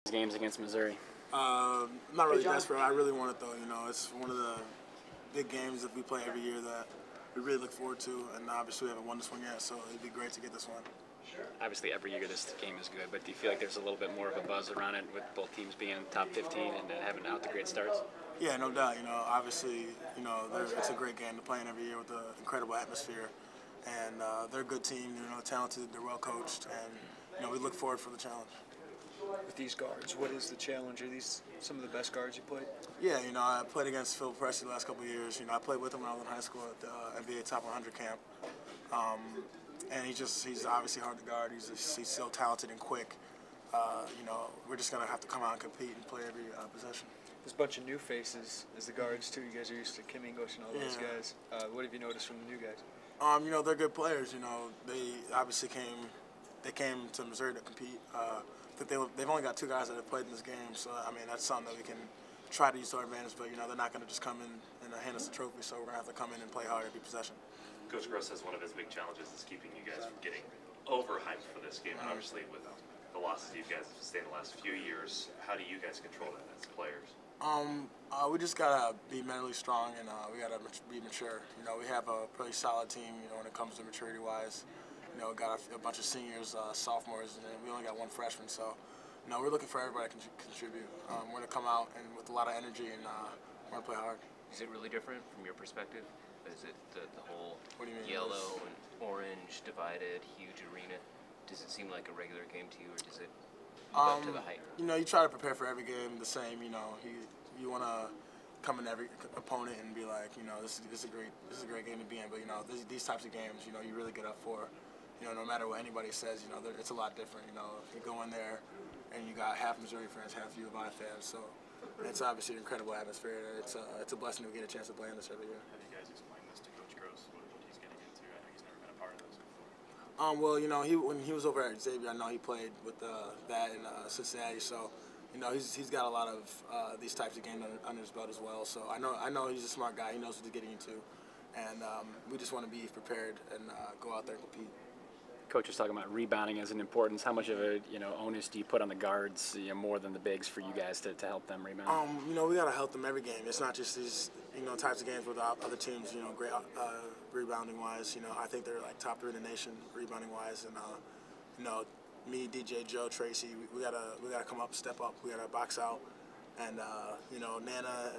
games against Missouri? I'm not really desperate. I really want it though. You know, it's one of the big games that we play every year that we really look forward to, and obviously we haven't won this one yet, so it'd be great to get this one. Obviously, every year this game is good, but do you feel like there's a little bit more of a buzz around it with both teams being in the top 15 and having out the great starts? Yeah, no doubt. You know, obviously, you know, it's a great game to play in every year with an incredible atmosphere, and they're a good team. You know, talented, they're well coached, and you know, we look forward for the challenge. With these guards, what is the challenge? Are these some of the best guards you played? Yeah, you know, I played against Phil Presley the last couple of years. You know, I played with him when I was in high school at the NBA Top 100 camp. And he's obviously hard to guard. He's so talented and quick. You know, we're just going to have to come out and compete and play every possession. There's a bunch of new faces as the guards, too. You guys are used to Kim English and all those guys. What have you noticed from the new guys? You know, they're good players. You know, they obviously came to Missouri to compete. They've only got two guys that have played in this game, so I mean that's something that we can try to use to our advantage. But you know they're not going to just come in and hand us the trophy, so we're going to have to come in and play hard every possession. Coach Gross says one of his big challenges is keeping you guys from getting overhyped for this game. And obviously, with the losses you guys have sustained the last few years, how do you guys control that as players? We just gotta be mentally strong and we gotta be mature. You know, we have a pretty solid team. You know, when it comes to maturity-wise. You know, got a bunch of seniors, sophomores, and we only got one freshman. So, you know, we're looking for everybody to contribute. We're going to come out and with a lot of energy, and we're going to play hard. Is it really different from your perspective? Is it the whole what do you mean, yellow and orange divided, huge arena? Does it seem like a regular game to you, or does it live up to the hype? You know, you try to prepare for every game the same. You know, you want to come in every opponent and be like, you know, this is a great game to be in. But you know, these types of games, you know, you really get up for. You know, no matter what anybody says, you know, it's a lot different. You know, if you go in there and you got half Missouri fans, half U of I fans, so it's obviously an incredible atmosphere. It's a blessing to get a chance to play in this every year. Have you guys explained this to Coach Gross, what he's getting into? I know he's never been a part of this before. Well, you know, when he was over at Xavier, I know he played with that in Cincinnati, so you know, he's got a lot of these types of games under his belt as well. So I know he's a smart guy. He knows what he's getting into, and we just want to be prepared and go out there and compete. Coach was talking about rebounding as an importance. How much of a onus do you put on the guards, more than the bigs, for you guys to help them rebound? You know, we gotta help them every game. It's not just these types of games with other teams. You know, great rebounding wise. You know, I think they're like top 3 in the nation rebounding wise, and you know, me, DJ, Joe, Tracy, we gotta come up, step up. We gotta box out, and you know, Nana,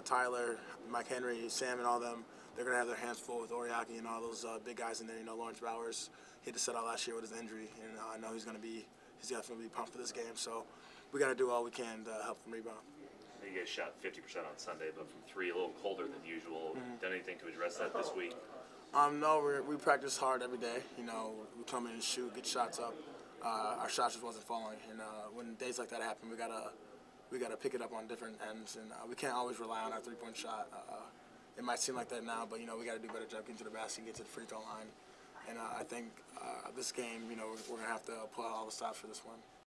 Tyler, Mike Henry, Sam, and all them. They're going to have their hands full with Oriaki and all those big guys in there. You know, Lawrence Bowers, he had to sit out last year with his injury, and I know he's definitely pumped for this game. So we got to do all we can to help them rebound. You guys shot 50% on Sunday, but from 3, a little colder than usual. Done anything to address that this week? No, we practice hard every day. You know, we come in and shoot, get shots up. Our shot just wasn't falling, and when days like that happen, we gotta pick it up on different ends, and we can't always rely on our 3-point shot. It might seem like that now, but you know we got to do a better job getting to the basket, get to the free throw line, and I think this game, you know, we're gonna have to pull out all the stops for this one.